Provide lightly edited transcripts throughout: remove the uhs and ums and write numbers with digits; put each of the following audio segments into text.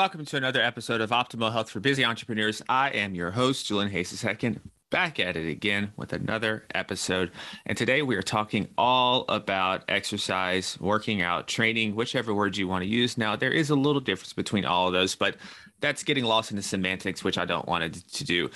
Welcome to another episode of Optimal Health for Busy Entrepreneurs. I am your host, Julian Hayes II, back at it again with another episode. And today we are talking all about exercise, working out, training, whichever word you want to use. Now, there is a little difference between all of those, but that's getting lost in the semantics, which I don't want it to do.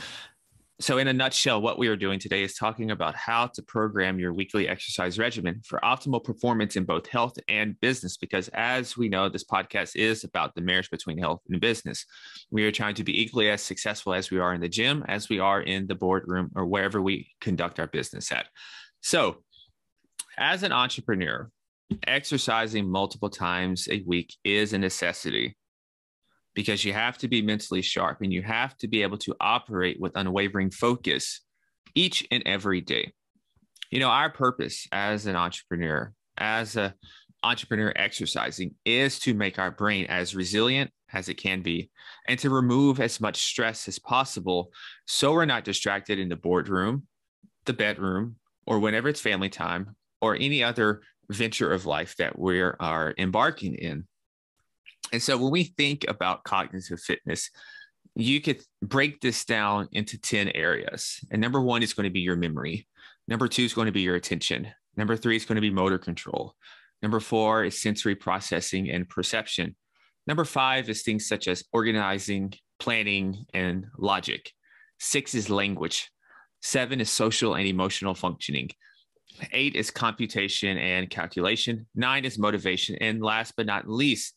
So in a nutshell, what we are doing today is talking about how to program your weekly exercise regimen for optimal performance in both health and business. Because as we know, this podcast is about the marriage between health and business. We are trying to be equally as successful as we are in the gym, as we are in the boardroom, or wherever we conduct our business at. So as an entrepreneur, exercising multiple times a week is a necessity, because you have to be mentally sharp and you have to be able to operate with unwavering focus each and every day. You know, our purpose as an entrepreneur, exercising, is to make our brain as resilient as it can be and to remove as much stress as possible so we're not distracted in the boardroom, the bedroom, or whenever it's family time or any other venture of life that we are embarking in. And so when we think about cognitive fitness, you could break this down into 10 areas. And number one is going to be your memory. Number two is going to be your attention. Number three is going to be motor control. Number four is sensory processing and perception. Number five is things such as organizing, planning, and logic. Six is language. Seven is social and emotional functioning. Eight is computation and calculation. Nine is motivation. And last but not least,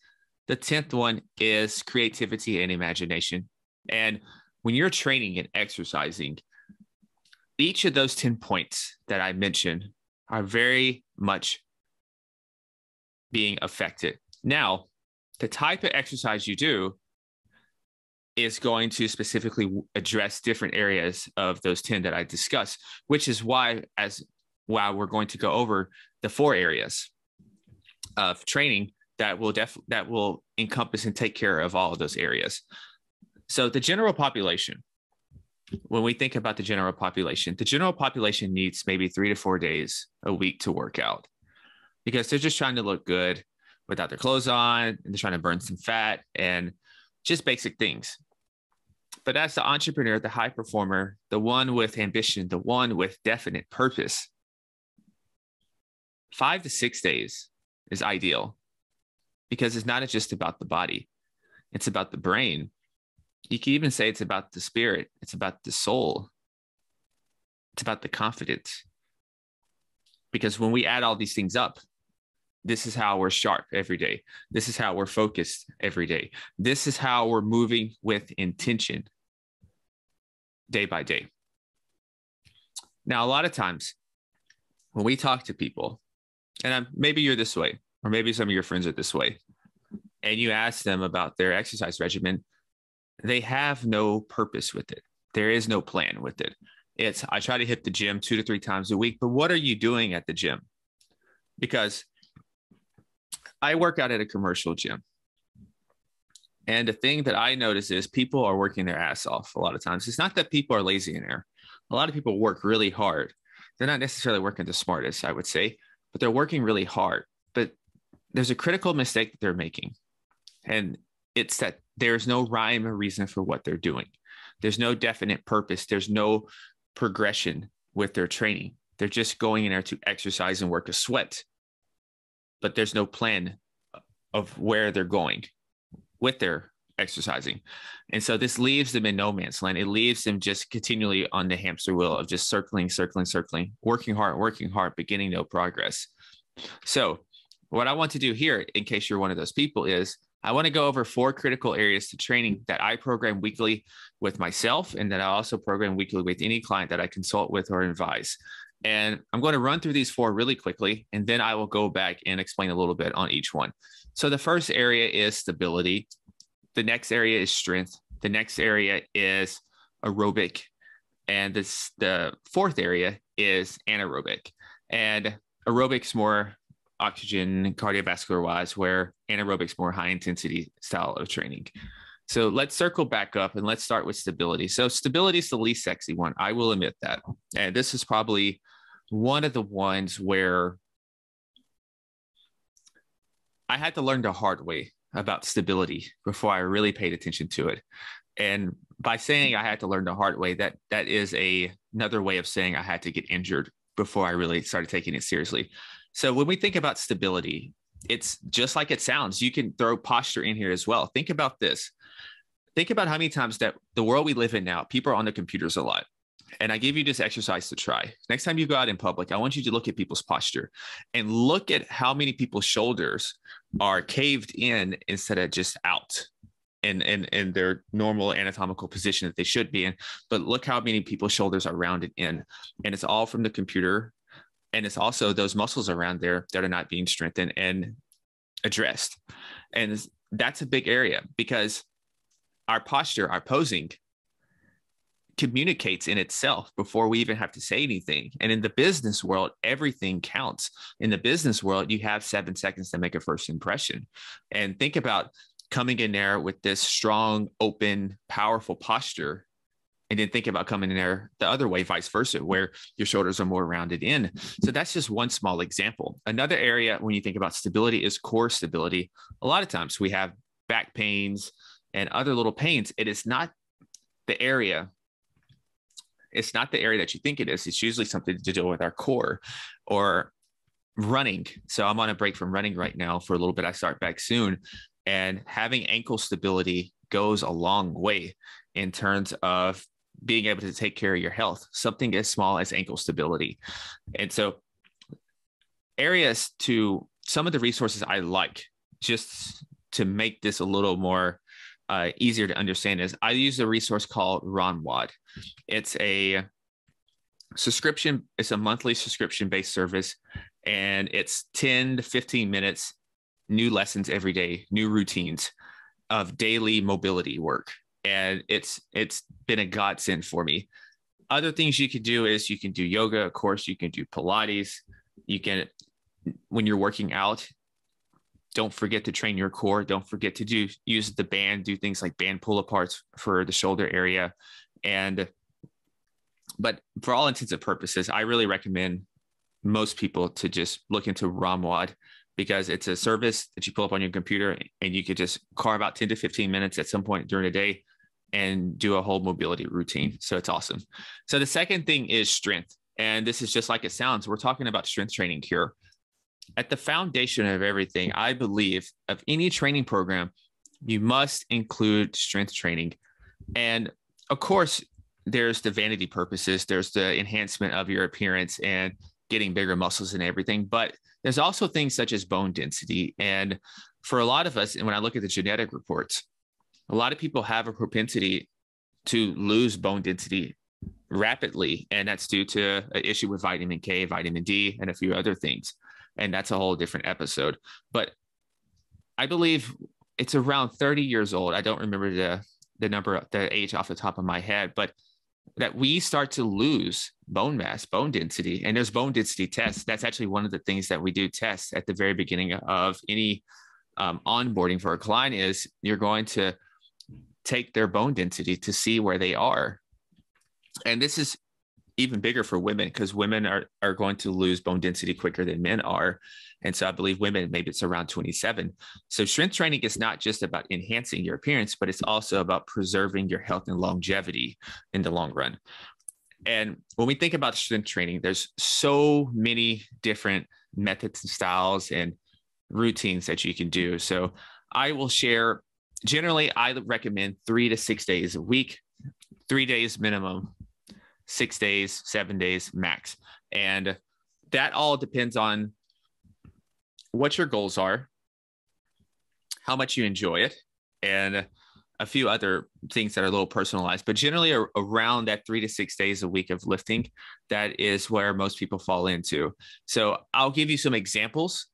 the 10th one is creativity and imagination. And when you're training and exercising, each of those 10 points that I mentioned are very much being affected. Now, the type of exercise you do is going to specifically address different areas of those 10 that I discussed, which is why we're going to go over the 4 areas of training that will encompass and take care of all of those areas. So the general population, when we think about the general population needs maybe 3 to 4 days a week to work out, because they're just trying to look good without their clothes on, and they're trying to burn some fat and just basic things. But as the entrepreneur, the high performer, the one with ambition, the one with definite purpose, 5 to 6 days is ideal. Because it's not just about the body, it's about the brain. You can even say it's about the spirit, it's about the soul, it's about the confidence. Because when we add all these things up, this is how we're sharp every day. This is how we're focused every day. This is how we're moving with intention day by day. Now, a lot of times when we talk to people, and maybe you're this way, or maybe some of your friends are this way, and you ask them about their exercise regimen, they have no purpose with it. There is no plan with it. It's, I try to hit the gym 2 to 3 times a week, but what are you doing at the gym? Because I work out at a commercial gym. And the thing that I notice is people are working their ass off a lot of times. It's not that people are lazy in there. A lot of people work really hard. They're not necessarily working the smartest, I would say, but they're working really hard. But there's a critical mistake that they're making. And it's that there's no rhyme or reason for what they're doing. There's no definite purpose. There's no progression with their training. They're just going in there to exercise and work a sweat. But there's no plan of where they're going with their exercising. And so this leaves them in no man's land. It leaves them just continually on the hamster wheel of just circling, working hard, but getting no progress. So what I want to do here, in case you're one of those people, is I want to go over 4 critical areas to training that I program weekly with myself, and that I also program weekly with any client that I consult with or advise. And I'm going to run through these 4 really quickly, and then I will go back and explain a little bit on each one. So the first area is stability. The next area is strength. The next area is aerobic. And the 4th area is anaerobic. And aerobic's more oxygen, cardiovascular wise, where anaerobic's more high intensity style of training. So let's circle back up and let's start with stability. So stability is the least sexy one. I will admit that. And this is probably one of the ones where I had to learn the hard way about stability before I really paid attention to it. And by saying I had to learn the hard way, that is another way of saying I had to get injured before I really started taking it seriously. So when we think about stability, it's just like it sounds. You can throw posture in here as well. Think about this. Think about how many times that the world we live in now, people are on their computers a lot. And I give you this exercise to try. Next time you go out in public, I want you to look at people's posture and look at how many people's shoulders are caved in instead of just out in their normal anatomical position that they should be in. But look how many people's shoulders are rounded in. And it's all from the computer. And it's also those muscles around there that are not being strengthened and addressed. And that's a big area because our posture, our posing, communicates in itself before we even have to say anything. And in the business world, everything counts. In the business world, you have 7 seconds to make a first impression. And think about coming in there with this strong, open, powerful posture, and then think about coming in there the other way, vice versa, where your shoulders are more rounded in. So that's just one small example. Another area when you think about stability is core stability. A lot of times we have back pains and other little pains. It is not the area. It's not the area that you think it is. It's usually something to do with our core or running. So I'm on a break from running right now for a little bit. I start back soon. And having ankle stability goes a long way in terms of being able to take care of your health, something as small as ankle stability. And so areas to some of the resources I like just to make this a little more easier to understand is I use a resource called RonWOD. It's a subscription. It's a monthly subscription-based service, and it's 10 to 15 minutes, new lessons every day, new routines of daily mobility work. And it's been a godsend for me. Other things you can do is you can do yoga. Of course, you can do Pilates. You can, when you're working out, don't forget to train your core. Don't forget to use the band, do things like band pull aparts for the shoulder area. But for all intents and purposes, I really recommend most people to just look into RonWOD because it's a service that you pull up on your computer and you could just carve out 10 to 15 minutes at some point during the day and do a whole mobility routine. So it's awesome. So the second thing is strength. And this is just like it sounds. We're talking about strength training here. At the foundation of everything, I believe, of any training program, you must include strength training. And of course, there's the vanity purposes. There's the enhancement of your appearance and getting bigger muscles and everything. But there's also things such as bone density. And for a lot of us, and when I look at the genetic reports, a lot of people have a propensity to lose bone density rapidly. And that's due to an issue with vitamin K, vitamin D, and a few other things. And that's a whole different episode. But I believe it's around 30 years old. I don't remember the number, the age off the top of my head, but that we start to lose bone mass, bone density. And there's bone density tests. That's actually one of the things that we do test at the very beginning of any onboarding for a client is you're going to take their bone density to see where they are. And this is even bigger for women because women are going to lose bone density quicker than men are. And so I believe women, maybe it's around 27. So strength training is not just about enhancing your appearance, but it's also about preserving your health and longevity in the long run. And when we think about strength training, there's so many different methods and styles and routines that you can do. So I will share, generally, I recommend 3 to 6 days a week, 3 days minimum, 6 days, 7 days max. And that all depends on what your goals are, how much you enjoy it, and a few other things that are a little personalized. But generally around that 3 to 6 days a week of lifting, that is where most people fall into. So I'll give you some examples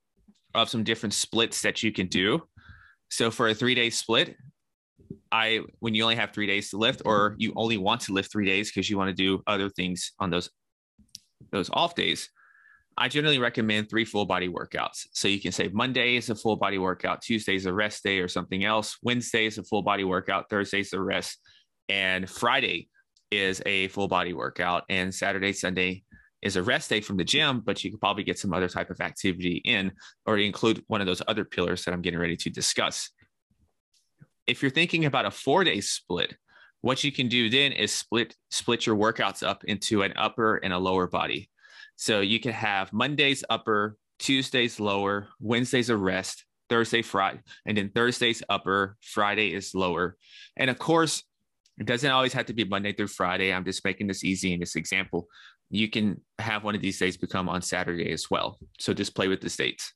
of some different splits that you can do. So for a 3-day split, when you only have 3 days to lift, or you only want to lift 3 days because you want to do other things on those off days, I generally recommend 3 full body workouts. So you can say Monday is a full body workout, Tuesday is a rest day or something else, Wednesday is a full body workout, Thursday is a rest, and Friday is a full body workout, and Saturday, Sunday is a rest day from the gym, but you could probably get some other type of activity in, or include one of those other pillars that I'm getting ready to discuss. if you're thinking about a 4-day split, what you can do then is split your workouts up into an upper and a lower body. So you can have Mondays upper, Tuesdays lower, Wednesdays a rest, Thursday, Friday, and then Thursdays upper, Friday is lower. And of course, it doesn't always have to be Monday through Friday. I'm just making this easy in this example. You can have one of these days become on Saturday as well. So just play with the dates.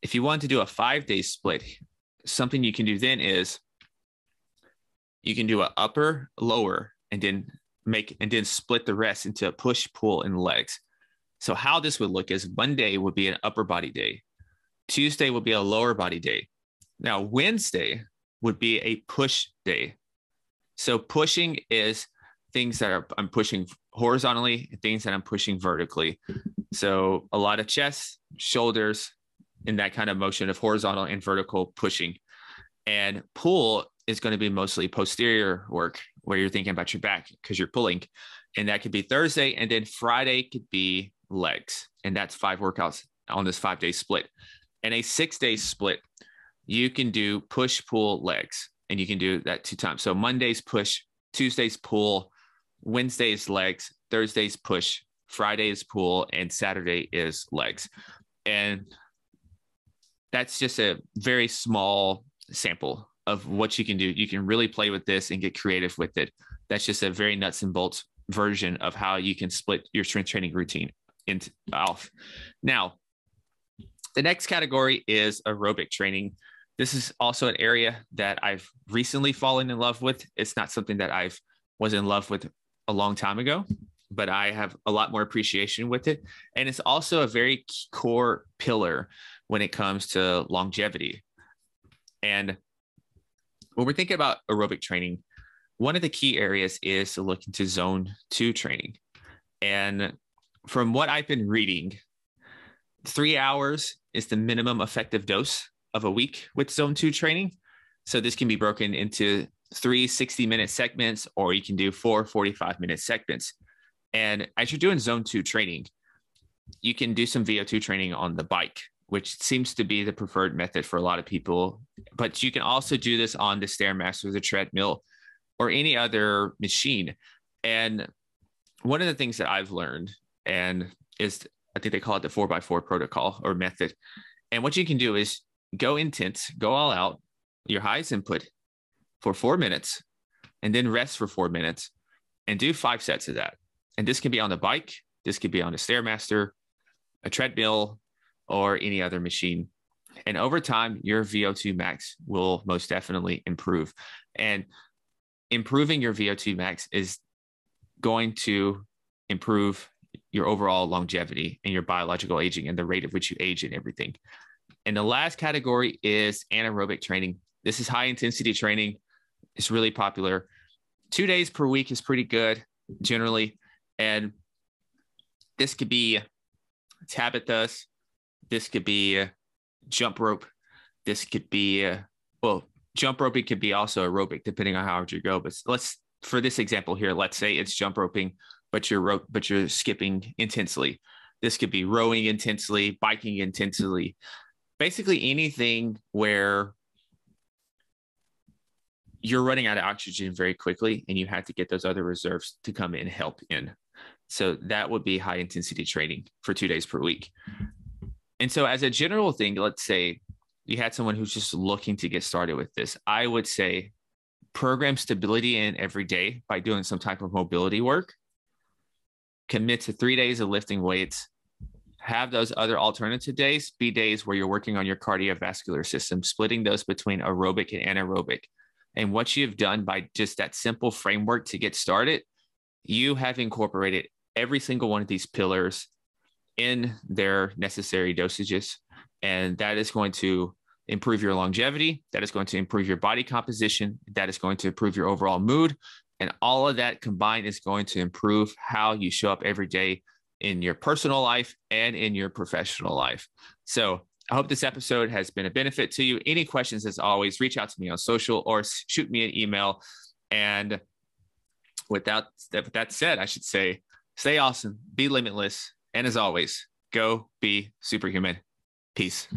If you want to do a 5-day split, something you can do then is you can do an upper, lower, and then split the rest into a push, pull, and legs. So how this would look is Monday would be an upper body day. Tuesday would be a lower body day. Now, Wednesday would be a push day. So pushing is things that I'm pushing horizontally and things that I'm pushing vertically. So a lot of chest, shoulders, in that kind of motion of horizontal and vertical pushing. And pull is going to be mostly posterior work where you're thinking about your back because you're pulling. And that could be Thursday. And then Friday could be legs. And that's 5 workouts on this 5-day split. And a 6-day split, you can do push, pull, legs. And you can do that 2 times. So Mondays push, Tuesdays pull, Wednesdays legs, Thursdays push, Friday is pull, and Saturday is legs. And that's just a very small sample of what you can do. You can really play with this and get creative with it. That's just a very nuts and bolts version of how you can split your strength training routine into off. Now, the next category is aerobic training. This is also an area that I've recently fallen in love with. It's not something that I was in love with a long time ago, but I have a lot more appreciation with it. And it's also a very core pillar when it comes to longevity. And when we're thinking about aerobic training, one of the key areas is to look into zone 2 training. And from what I've been reading, 3 hours is the minimum effective dose of a week with zone 2 training. So this can be broken into 3 60-minute segments, or you can do 4 45-minute segments. And as you're doing zone 2 training, you can do some VO2 training on the bike, which seems to be the preferred method for a lot of people. But you can also do this on the Stairmaster, the treadmill, or any other machine. And one of the things that I've learned and is, I think they call it the 4x4 protocol or method. And what you can do is go intense, go all out, your highest input for 4 minutes, and then rest for 4 minutes and do 5 sets of that. And this can be on the bike. This could be on a Stairmaster, a treadmill, or any other machine. And over time, your VO2 max will most definitely improve. And improving your VO2 max is going to improve your overall longevity and your biological aging and the rate at which you age and everything. And the last category is anaerobic training. This is high intensity training. It's really popular. 2 days per week is pretty good generally. And this could be Tabithas. This could be jump rope. This could be, jump roping could be also aerobic depending on how hard you go. But for this example here, let's say it's jump roping, but you're skipping intensely. This could be rowing intensely, biking intensely, basically anything where you're running out of oxygen very quickly and you have to get those other reserves to come in and help in. So that would be high intensity training for 2 days per week. And so as a general thing, let's say you had someone who's just looking to get started with this, I would say program stability in every day by doing some type of mobility work, commit to 3 days of lifting weights, have those other alternative days be days where you're working on your cardiovascular system, splitting those between aerobic and anaerobic. And what you've done by just that simple framework to get started, you have incorporated every single one of these pillars in their necessary dosages. And that is going to improve your longevity. That is going to improve your body composition. That is going to improve your overall mood. And all of that combined is going to improve how you show up every day in your personal life and in your professional life. So I hope this episode has been a benefit to you. Any questions, as always, reach out to me on social or shoot me an email. And with that said, I should say, stay awesome, be limitless. And as always, go be superhuman. Peace.